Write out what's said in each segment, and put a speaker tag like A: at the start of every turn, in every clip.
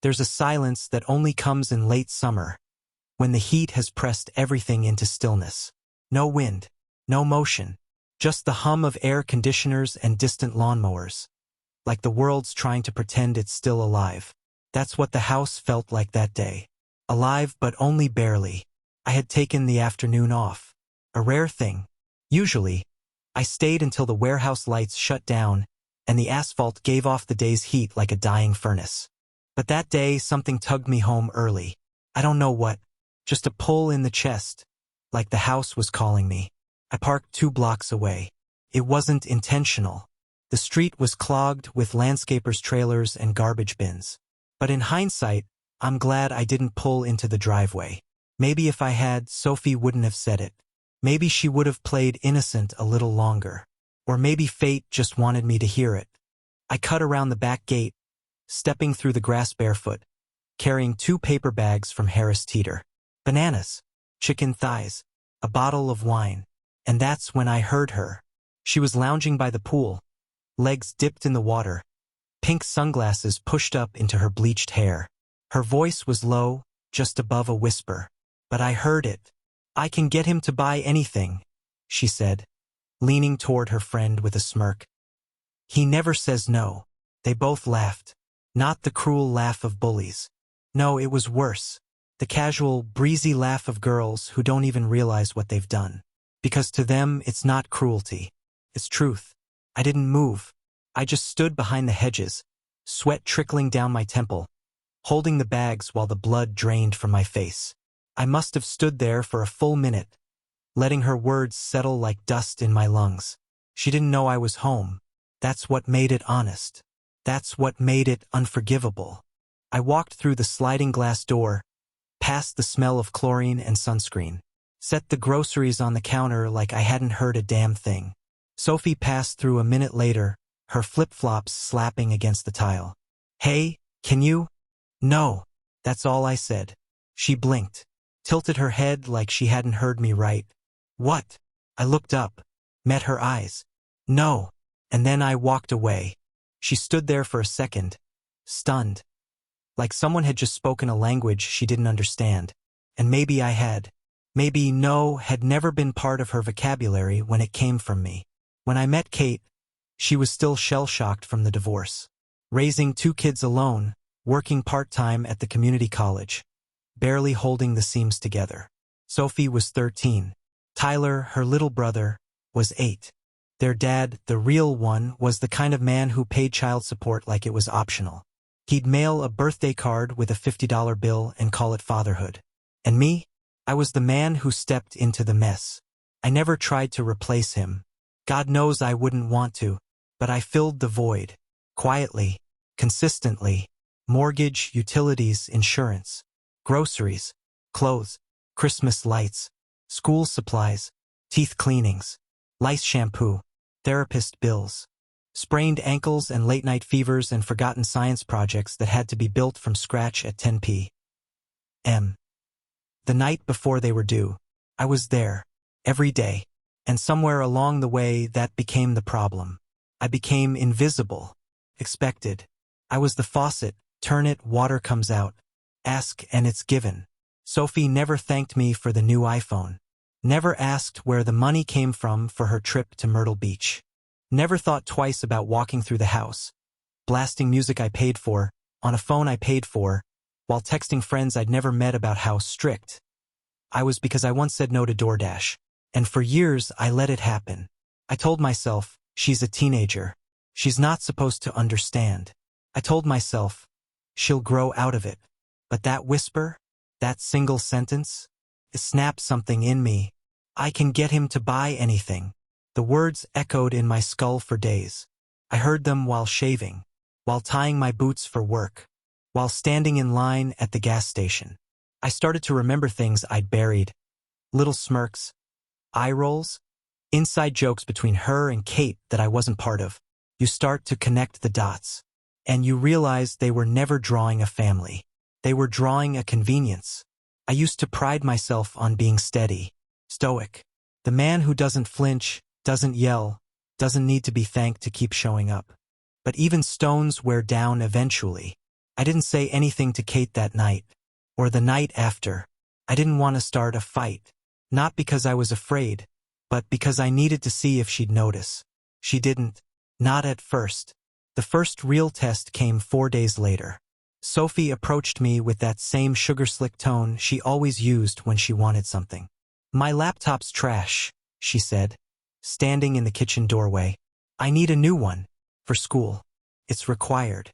A: There's a silence that only comes in late summer, when the heat has pressed everything into stillness. No wind, no motion, just the hum of air conditioners and distant lawnmowers. Like the world's trying to pretend it's still alive. That's what the house felt like that day. Alive, but only barely. I had taken the afternoon off. A rare thing. Usually, I stayed until the warehouse lights shut down and the asphalt gave off the day's heat like a dying furnace. But that day, something tugged me home early. I don't know what, just a pull in the chest, like the house was calling me. I parked 2 blocks away. It wasn't intentional. The street was clogged with landscapers' trailers and garbage bins. But in hindsight, I'm glad I didn't pull into the driveway. Maybe if I had, Sophie wouldn't have said it. Maybe she would have played innocent a little longer. Or maybe fate just wanted me to hear it. I cut around the back gate, stepping through the grass barefoot, carrying 2 paper bags from Harris Teeter. Bananas, chicken thighs, a bottle of wine. And that's when I heard her. She was lounging by the pool, legs dipped in the water, pink sunglasses pushed up into her bleached hair. Her voice was low, just above a whisper. But I heard it. "I can get him to buy anything," she said, leaning toward her friend with a smirk. "He never says no." They both laughed. Not the cruel laugh of bullies. No, it was worse. The casual, breezy laugh of girls who don't even realize what they've done. Because to them, it's not cruelty. It's truth. I didn't move. I just stood behind the hedges, sweat trickling down my temple, holding the bags while the blood drained from my face. I must have stood there for a full minute, letting her words settle like dust in my lungs. She didn't know I was home. That's what made it honest. That's what made it unforgivable. I walked through the sliding glass door, past the smell of chlorine and sunscreen, set the groceries on the counter like I hadn't heard a damn thing. Sophie passed through a minute later, her flip-flops slapping against the tile. "Hey, can you?" "No." That's all I said. She blinked, tilted her head like she hadn't heard me right. "What?" I looked up, met her eyes. "No." And then I walked away. She stood there for a second, stunned, like someone had just spoken a language she didn't understand. And maybe I had. Maybe no had never been part of her vocabulary when it came from me. When I met Kate, she was still shell-shocked from the divorce. Raising 2 kids alone, working part-time at the community college, barely holding the seams together. Sophie was 13. Tyler, her little brother, was 8. Their dad, the real one, was the kind of man who paid child support like it was optional. He'd mail a birthday card with a $50 bill and call it fatherhood. And me? I was the man who stepped into the mess. I never tried to replace him. God knows I wouldn't want to, but I filled the void. Quietly, consistently. Mortgage, utilities, insurance, groceries, clothes, Christmas lights, school supplies, teeth cleanings, lice shampoo, therapist bills, sprained ankles and late-night fevers and forgotten science projects that had to be built from scratch at 10 p.m. The night before they were due, I was there, every day, and somewhere along the way that became the problem. I became invisible, expected. I was the faucet, turn it, water comes out. Ask and it's given. Sophie never thanked me for the new iPhone. Never asked where the money came from for her trip to Myrtle Beach. Never thought twice about walking through the house, blasting music I paid for, on a phone I paid for, while texting friends I'd never met about how strict I was because I once said no to DoorDash. And for years I let it happen. I told myself, she's a teenager. She's not supposed to understand. I told myself, she'll grow out of it. But that whisper, that single sentence, it snapped something in me. I can get him to buy anything. The words echoed in my skull for days. I heard them while shaving, while tying my boots for work, while standing in line at the gas station. I started to remember things I'd buried. Little smirks, eye rolls, inside jokes between her and Kate that I wasn't part of. You start to connect the dots. And you realize they were never drawing a family. They were drawing a convenience. I used to pride myself on being steady, stoic. The man who doesn't flinch, doesn't yell, doesn't need to be thanked to keep showing up. But even stones wear down eventually. I didn't say anything to Kate that night, or the night after. I didn't want to start a fight. Not because I was afraid, but because I needed to see if she'd notice. She didn't. Not at first. The first real test came 4 days later. Sophie approached me with that same sugar-slick tone she always used when she wanted something. "My laptop's trash," she said, standing in the kitchen doorway. "I need a new one. For school. It's required."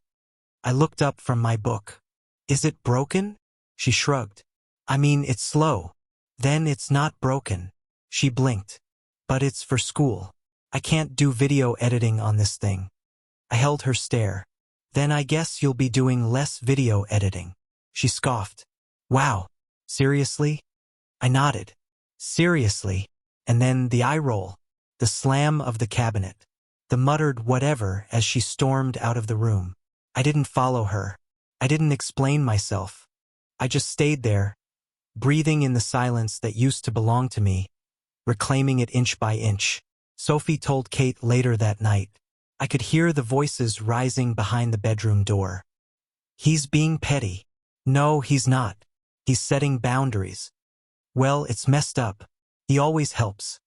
A: I looked up from my book. "Is it broken?" She shrugged. "I mean, it's slow." "Then it's not broken." She blinked. "But it's for school. I can't do video editing on this thing." I held her stare. "Then I guess you'll be doing less video editing." She scoffed. "Wow. Seriously?" I nodded. "Seriously." And then the eye roll. The slam of the cabinet. The muttered whatever as she stormed out of the room. I didn't follow her. I didn't explain myself. I just stayed there, breathing in the silence that used to belong to me, reclaiming it inch by inch. Sophie told Kate later that night. I could hear the voices rising behind the bedroom door. "He's being petty." "No, he's not. He's setting boundaries." "Well, it's messed up. He always helps."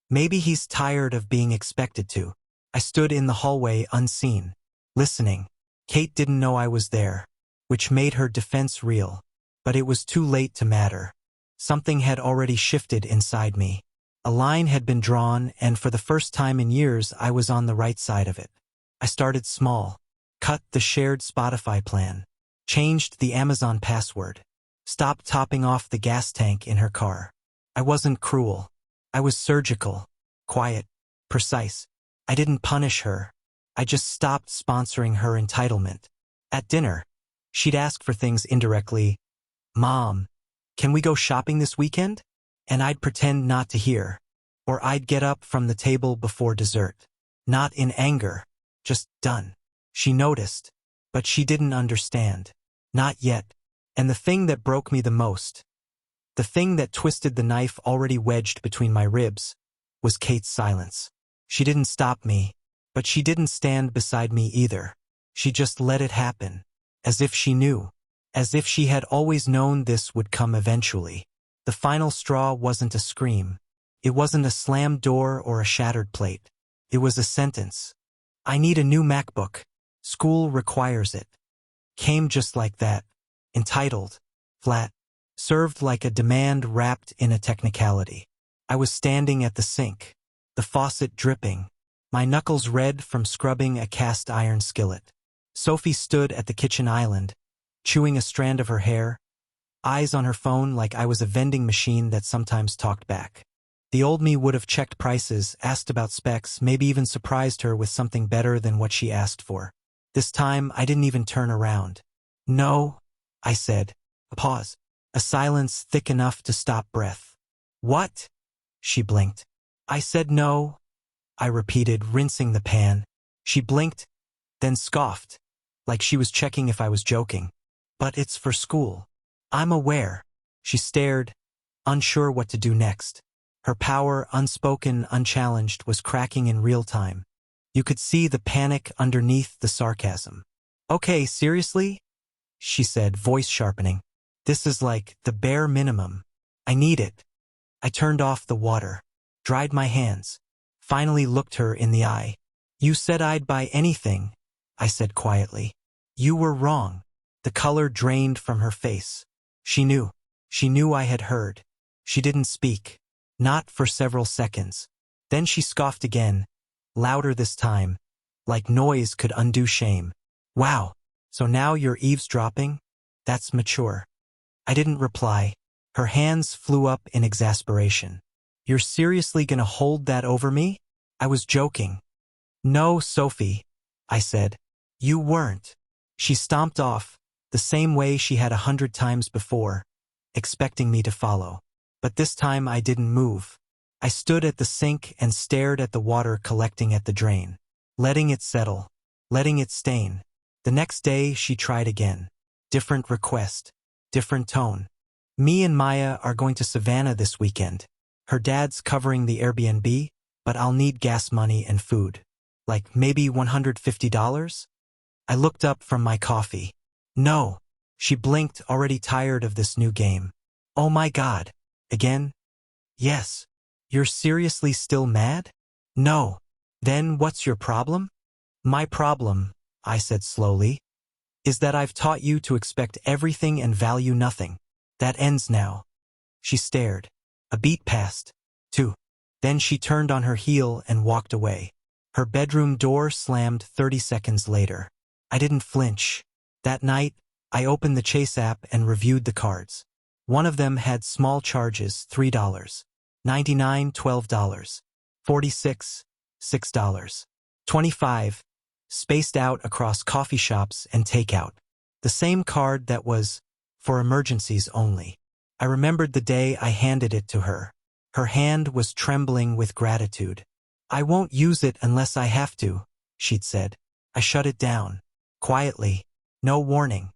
A: "Maybe he's tired of being expected to." I stood in the hallway unseen, listening. Kate didn't know I was there, which made her defense real. But it was too late to matter. Something had already shifted inside me. A line had been drawn, and for the first time in years I was on the right side of it. I started small. Cut the shared Spotify plan. Changed the Amazon password. Stopped topping off the gas tank in her car. I wasn't cruel. I was surgical. Quiet. Precise. I didn't punish her. I just stopped sponsoring her entitlement. At dinner, she'd ask for things indirectly. "Mom, can we go shopping this weekend?" And I'd pretend not to hear. Or I'd get up from the table before dessert. Not in anger. Just done. She noticed. But she didn't understand. Not yet. And the thing that broke me the most, the thing that twisted the knife already wedged between my ribs, was Kate's silence. She didn't stop me, but she didn't stand beside me either. She just let it happen. As if she knew. As if she had always known this would come eventually. The final straw wasn't a scream. It wasn't a slammed door or a shattered plate. It was a sentence. "I need a new MacBook. School requires it." Came just like that. Entitled. Flat. Served like a demand wrapped in a technicality. I was standing at the sink. The faucet dripping. My knuckles red from scrubbing a cast iron skillet. Sophie stood at the kitchen island, chewing a strand of her hair, eyes on her phone like I was a vending machine that sometimes talked back. The old me would have checked prices, asked about specs, maybe even surprised her with something better than what she asked for. This time, I didn't even turn around. "No," I said. A pause. A silence thick enough to stop breath. "What?" She blinked. "I said no," I repeated, rinsing the pan. She blinked, then scoffed, like she was checking if I was joking. "But it's for school." "I'm aware." She stared, unsure what to do next. Her power, unspoken, unchallenged, was cracking in real time. You could see the panic underneath the sarcasm. "Okay, seriously?" she said, voice sharpening. "This is like the bare minimum. I need it." I turned off the water, dried my hands, finally looked her in the eye. "You said I'd buy anything," I said quietly. "You were wrong." The color drained from her face. She knew. She knew I had heard. She didn't speak. Not for several seconds. Then she scoffed again, louder this time, like noise could undo shame. "Wow, so now you're eavesdropping? That's mature." I didn't reply. Her hands flew up in exasperation. "You're seriously gonna hold that over me?" I was joking. "No, Sophie," I said. "You weren't." She stomped off, the same way she had 100 times before, expecting me to follow. But this time I didn't move. I stood at the sink and stared at the water collecting at the drain, letting it settle, letting it stain. The next day she tried again. Different request, different tone. "Me and Maya are going to Savannah this weekend. Her dad's covering the Airbnb, but I'll need gas money and food. Like maybe $150? I looked up from my coffee. No. She blinked, already tired of this new game. Oh my God. Again? Yes. You're seriously still mad? No. Then what's your problem? My problem, I said slowly, is that I've taught you to expect everything and value nothing. That ends now. She stared. A beat passed. 2. Then she turned on her heel and walked away. Her bedroom door slammed 30 seconds later. I didn't flinch. That night, I opened the Chase app and reviewed the cards. One of them had small charges, $3, $99, $12, $46, $6, $25, spaced out across coffee shops and takeout. The same card that was for emergencies only. I remembered the day I handed it to her. Her hand was trembling with gratitude. I won't use it unless I have to, she'd said. I shut it down. Quietly. No warning.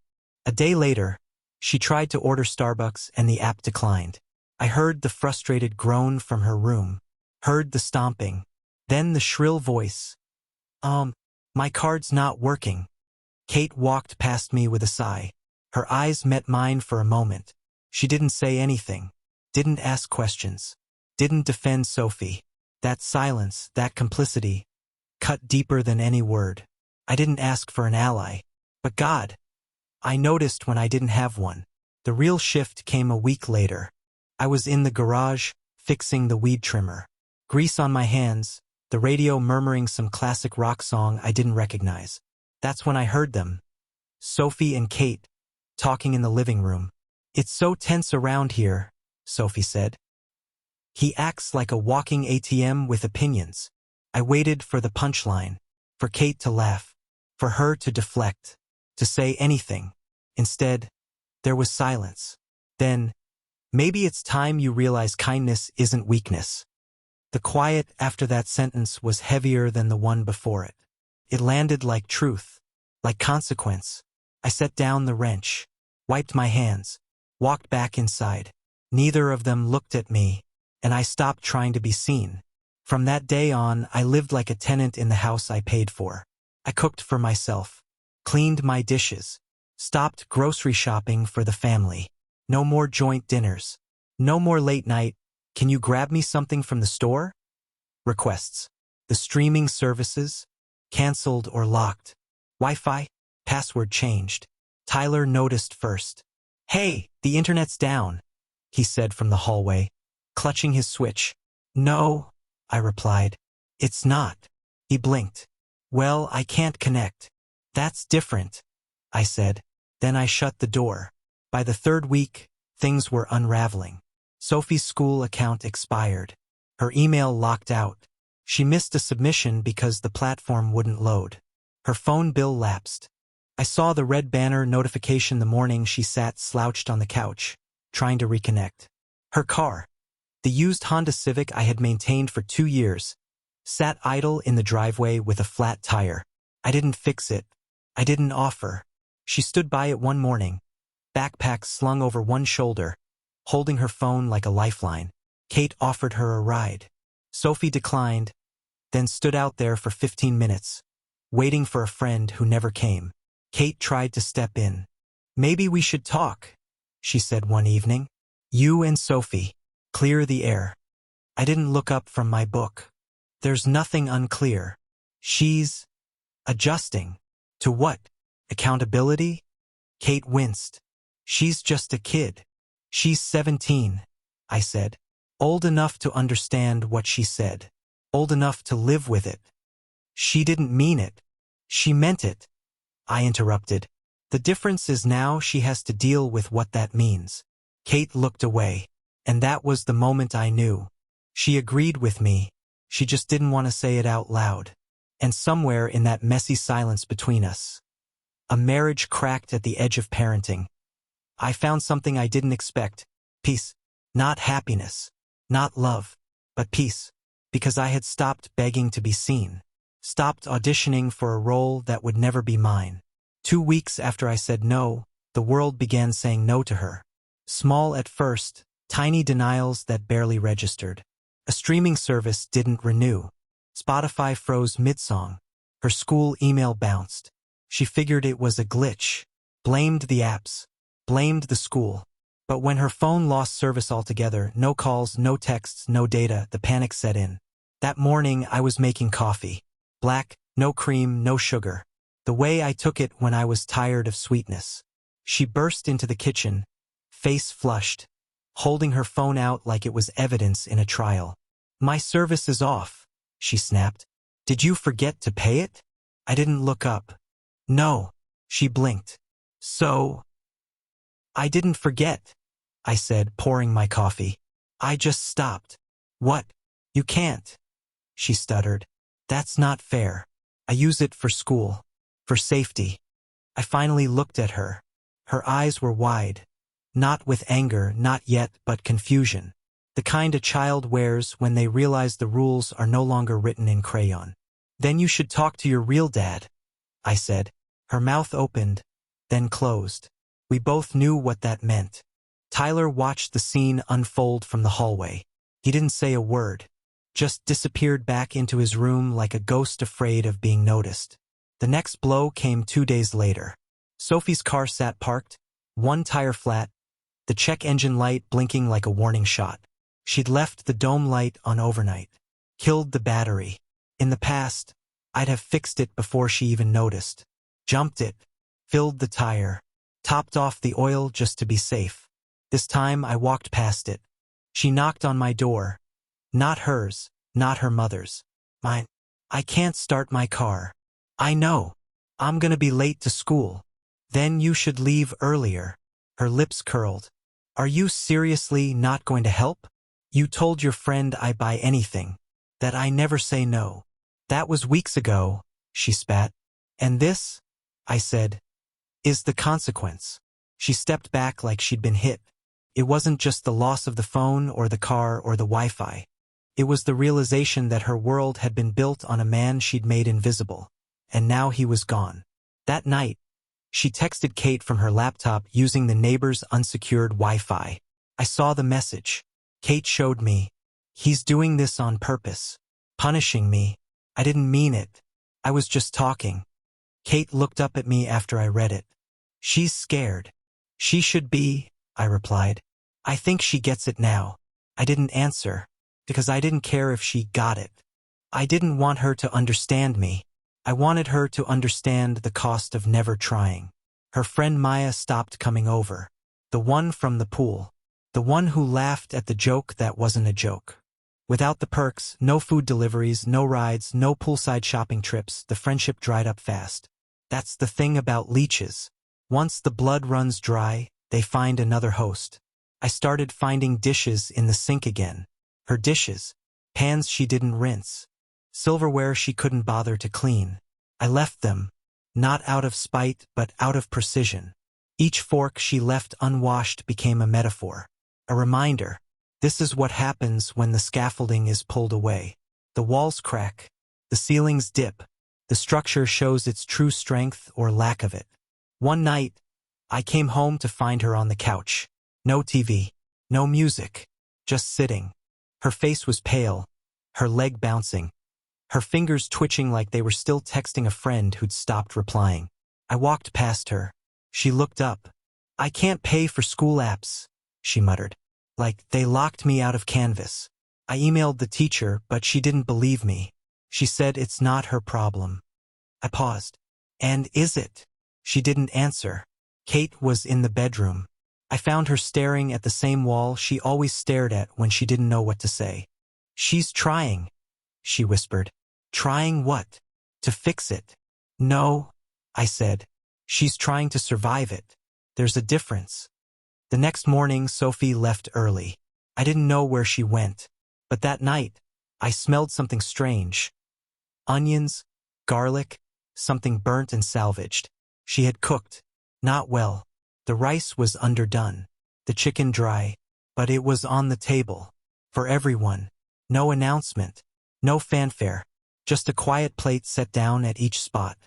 A: A day later, she tried to order Starbucks and the app declined. I heard the frustrated groan from her room. Heard the stomping. Then the shrill voice. My card's not working. Kate walked past me with a sigh. Her eyes met mine for a moment. She didn't say anything. Didn't ask questions. Didn't defend Sophie. That silence, that complicity, cut deeper than any word. I didn't ask for an ally. But God, I noticed when I didn't have one. The real shift came a week later. I was in the garage, fixing the weed trimmer. Grease on my hands, the radio murmuring some classic rock song I didn't recognize. That's when I heard them. Sophie and Kate, talking in the living room. It's so tense around here, Sophie said. He acts like a walking ATM with opinions. I waited for the punchline, for Kate to laugh, for her to deflect, to say anything. Instead, there was silence. Then, maybe it's time you realize kindness isn't weakness. The quiet after that sentence was heavier than the one before it. It landed like truth, like consequence. I set down the wrench, wiped my hands, walked back inside. Neither of them looked at me, and I stopped trying to be seen. From that day on, I lived like a tenant in the house I paid for. I cooked for myself, cleaned my dishes, stopped grocery shopping for the family. No more joint dinners. No more late night, can you grab me something from the store? Requests. The streaming services, canceled or locked. Wi-Fi, password changed. Tyler noticed first. Hey, the internet's down, he said from the hallway, clutching his switch. No, I replied. It's not. He blinked. Well, I can't connect. That's different, I said. Then I shut the door. By the third week, things were unraveling. Sophie's school account expired. Her email locked out. She missed a submission because the platform wouldn't load. Her phone bill lapsed. I saw the red banner notification the morning she sat slouched on the couch, trying to reconnect. Her car, the used Honda Civic I had maintained for 2 years, sat idle in the driveway with a flat tire. I didn't fix it. I didn't offer. She stood by it one morning, backpack slung over one shoulder, holding her phone like a lifeline. Kate offered her a ride. Sophie declined, then stood out there for 15 minutes, waiting for a friend who never came. Kate tried to step in. Maybe we should talk, she said one evening. You and Sophie, clear the air. I didn't look up from my book. There's nothing unclear. She's adjusting. To what? Accountability? Kate winced. She's just a kid. She's 17, I said. Old enough to understand what she said. Old enough to live with it. She didn't mean it. She meant it. I interrupted. The difference is now she has to deal with what that means. Kate looked away, and that was the moment I knew. She agreed with me. She just didn't want to say it out loud. And somewhere in that messy silence between us, a marriage cracked at the edge of parenting. I found something I didn't expect. Peace. Not happiness. Not love. But peace. Because I had stopped begging to be seen. Stopped auditioning for a role that would never be mine. 2 weeks after I said no, the world began saying no to her. Small at first, tiny denials that barely registered. A streaming service didn't renew. Spotify froze mid-song. Her school email bounced. She figured it was a glitch. blamed the apps, blamed the school. But when her phone lost service altogether, no calls, no texts, no data, the panic set in. That morning I was making coffee. Black, no cream, no sugar. The way I took it when I was tired of sweetness. She burst into the kitchen, face flushed, holding her phone out like it was evidence in a trial. "My service is off," she snapped. "Did you forget to pay it?" I didn't look up. "No," she blinked. "So?" "I didn't forget," I said, pouring my coffee. "I just stopped." "What? You can't," she stuttered. "That's not fair. I use it for school, for safety." I finally looked at her. Her eyes were wide. Not with anger, not yet, but confusion. The kind a child wears when they realize the rules are no longer written in crayon. "Then you should talk to your real dad," I said. Her mouth opened, then closed. We both knew what that meant. Tyler watched the scene unfold from the hallway. He didn't say a word, just disappeared back into his room like a ghost afraid of being noticed. The next blow came 2 days later. Sophie's car sat parked, one tire flat, the check engine light blinking like a warning shot. She'd left the dome light on overnight, killed the battery. In the past, I'd have fixed it before she even noticed. Jumped it, filled the tire, topped off the oil just to be safe. This time I walked past it. She knocked on my door. Not hers, not her mother's. Mine. "I can't start my car." "I know. I'm gonna be late to school." "Then you should leave earlier." Her lips curled. "Are you seriously not going to help? You told your friend I buy anything, that I never say no." "That was weeks ago," she spat. "And this," I said, "is the consequence." She stepped back like she'd been hit. It wasn't just the loss of the phone or the car or the Wi-Fi. It was the realization that her world had been built on a man she'd made invisible, and now he was gone. That night, she texted Kate from her laptop using the neighbor's unsecured Wi-Fi. I saw the message. Kate showed me. "He's doing this on purpose. Punishing me." I didn't mean it. I was just talking. Kate looked up at me after I read it. "She's scared." "She should be," I replied. "I think she gets it now." I didn't answer, because I didn't care if she got it. I didn't want her to understand me. I wanted her to understand the cost of never trying. Her friend Maya stopped coming over. The one from the pool. The one who laughed at the joke that wasn't a joke. Without the perks, no food deliveries, no rides, no poolside shopping trips, the friendship dried up fast. That's the thing about leeches. Once the blood runs dry, they find another host. I started finding dishes in the sink again. Her dishes. Pans she didn't rinse. Silverware she couldn't bother to clean. I left them, not out of spite but out of precision. Each fork she left unwashed became a metaphor. A reminder. This is what happens when the scaffolding is pulled away. The walls crack. The ceilings dip. The structure shows its true strength or lack of it. One night, I came home to find her on the couch. No TV. No music. Just sitting. Her face was pale. Her leg bouncing. Her fingers twitching like they were still texting a friend who'd stopped replying. I walked past her. She looked up. "I can't pay for school apps," she muttered. "Like, they locked me out of Canvas." I emailed the teacher, but she didn't believe me. She said it's not her problem. I paused. "And is it?" She didn't answer. Kate was in the bedroom. I found her staring at the same wall she always stared at when she didn't know what to say. "She's trying," she whispered. "Trying what?" "To fix it." "No," I said. "She's trying to survive it. There's a difference." The next morning, Sophie left early. I didn't know where she went. But that night, I smelled something strange. Onions, garlic, something burnt and salvaged. She had cooked. Not well. The rice was underdone. The chicken dry. But it was on the table. For everyone. No announcement. No fanfare. Just a quiet plate set down at each spot.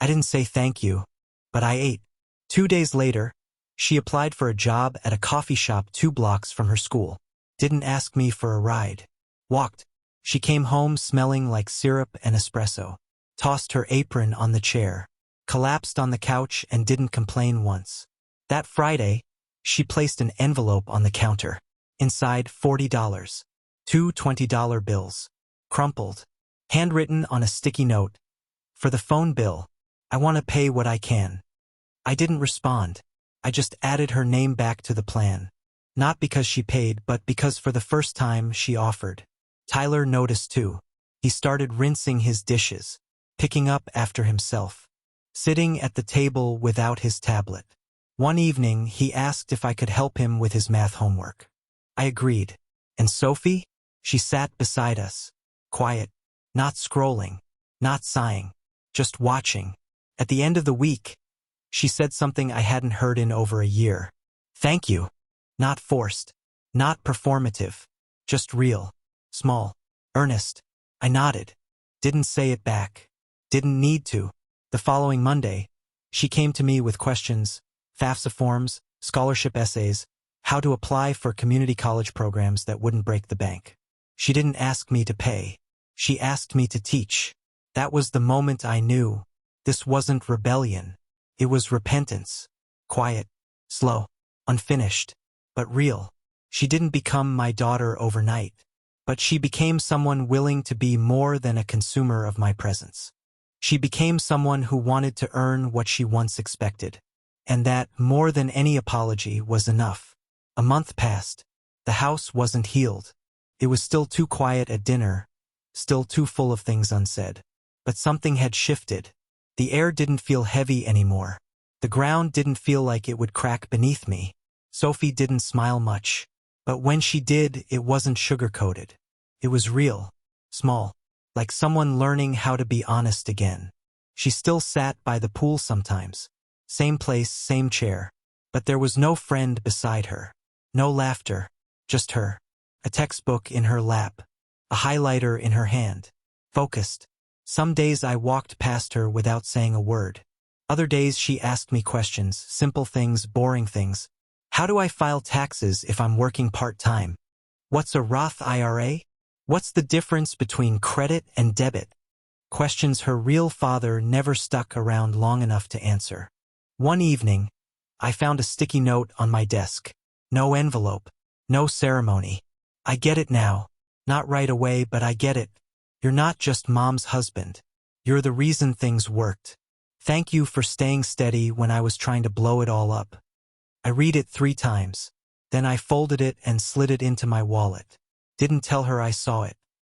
A: I didn't say thank you. But I ate. 2 days later, she applied for a job at a coffee shop 2 blocks from her school. Didn't ask me for a ride. Walked. She came home smelling like syrup and espresso. Tossed her apron on the chair. collapsed on the couch and didn't complain once. That Friday, she placed an envelope on the counter. Inside, $40. Two $20 bills. Crumpled. Handwritten on a sticky note. For the phone bill, I want to pay what I can. I didn't respond. I just added her name back to the plan. Not because she paid, but because for the first time she offered. Tyler noticed too. He started rinsing his dishes, picking up after himself, sitting at the table without his tablet. One evening, he asked if I could help him with his math homework. I agreed. And Sophie? She sat beside us, quiet, not scrolling, not sighing, just watching. At the end of the week, she said something I hadn't heard in over a year. Thank you. Not forced, not performative, just real, small, earnest. I nodded. Didn't say it back. Didn't need to. The following Monday, she came to me with questions, FAFSA forms, scholarship essays, how to apply for community college programs that wouldn't break the bank. She didn't ask me to pay. She asked me to teach. That was the moment I knew. This wasn't rebellion. It was repentance. Quiet, slow, unfinished, but real. She didn't become my daughter overnight, but she became someone willing to be more than a consumer of my presence. She became someone who wanted to earn what she once expected. And that, more than any apology, was enough. A month passed. The house wasn't healed. It was still too quiet at dinner, still too full of things unsaid. But something had shifted. The air didn't feel heavy anymore. The ground didn't feel like it would crack beneath me. Sophie didn't smile much. But when she did, it wasn't sugar-coated. It was real, small, like someone learning how to be honest again. She still sat by the pool sometimes. Same place, same chair. But there was no friend beside her. No laughter. Just her. A textbook in her lap. A highlighter in her hand. Focused. Some days I walked past her without saying a word. Other days she asked me questions, simple things, boring things. How do I file taxes if I'm working part-time? What's a Roth IRA? What's the difference between credit and debit? Questions her real father never stuck around long enough to answer. One evening, I found a sticky note on my desk. No envelope. No ceremony. I get it now. Not right away, but I get it. You're not just mom's husband. You're the reason things worked. Thank you for staying steady when I was trying to blow it all up. I read it 3 times. Then I folded it and slid it into my wallet. Didn't tell her I saw it.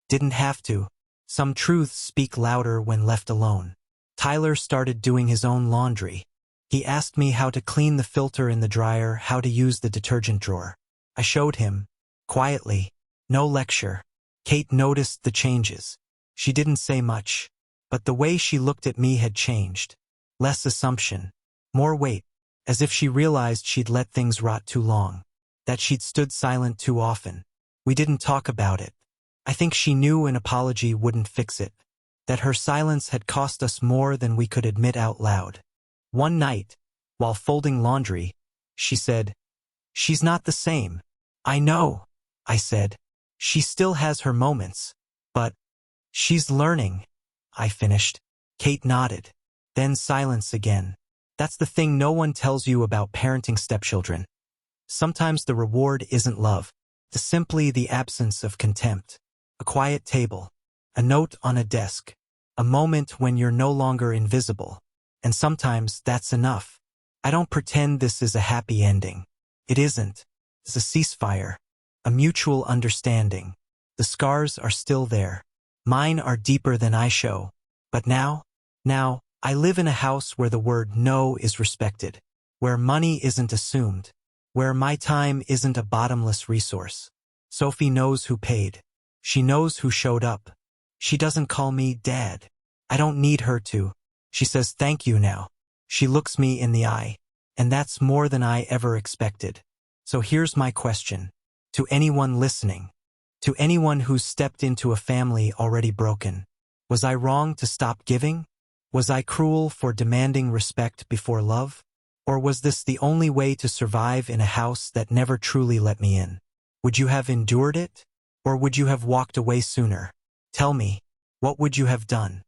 A: Didn't have to. Some truths speak louder when left alone. Tyler started doing his own laundry. He asked me how to clean the filter in the dryer, how to use the detergent drawer. I showed him. Quietly. No lecture. Kate noticed the changes. She didn't say much. But the way she looked at me had changed. Less assumption. More weight. As if she realized she'd let things rot too long. That she'd stood silent too often. We didn't talk about it. I think she knew an apology wouldn't fix it. That her silence had cost us more than we could admit out loud. One night, while folding laundry, she said, "She's not the same." "I know," I said. "She still has her moments. But she's learning," I finished. Kate nodded. Then silence again. That's the thing no one tells you about parenting stepchildren. Sometimes the reward isn't love. It's simply the absence of contempt. A quiet table. A note on a desk. A moment when you're no longer invisible. And sometimes that's enough. I don't pretend this is a happy ending. It isn't. It's a ceasefire. A mutual understanding. The scars are still there. Mine are deeper than I show. But now, I live in a house where the word no is respected. Where money isn't assumed. Where my time isn't a bottomless resource. Sophie knows who paid. She knows who showed up. She doesn't call me Dad. I don't need her to. She says thank you now. She looks me in the eye. And that's more than I ever expected. So here's my question. To anyone listening. To anyone who's stepped into a family already broken. Was I wrong to stop giving? Was I cruel for demanding respect before love? Or was this the only way to survive in a house that never truly let me in? Would you have endured it? Or would you have walked away sooner? Tell me, what would you have done?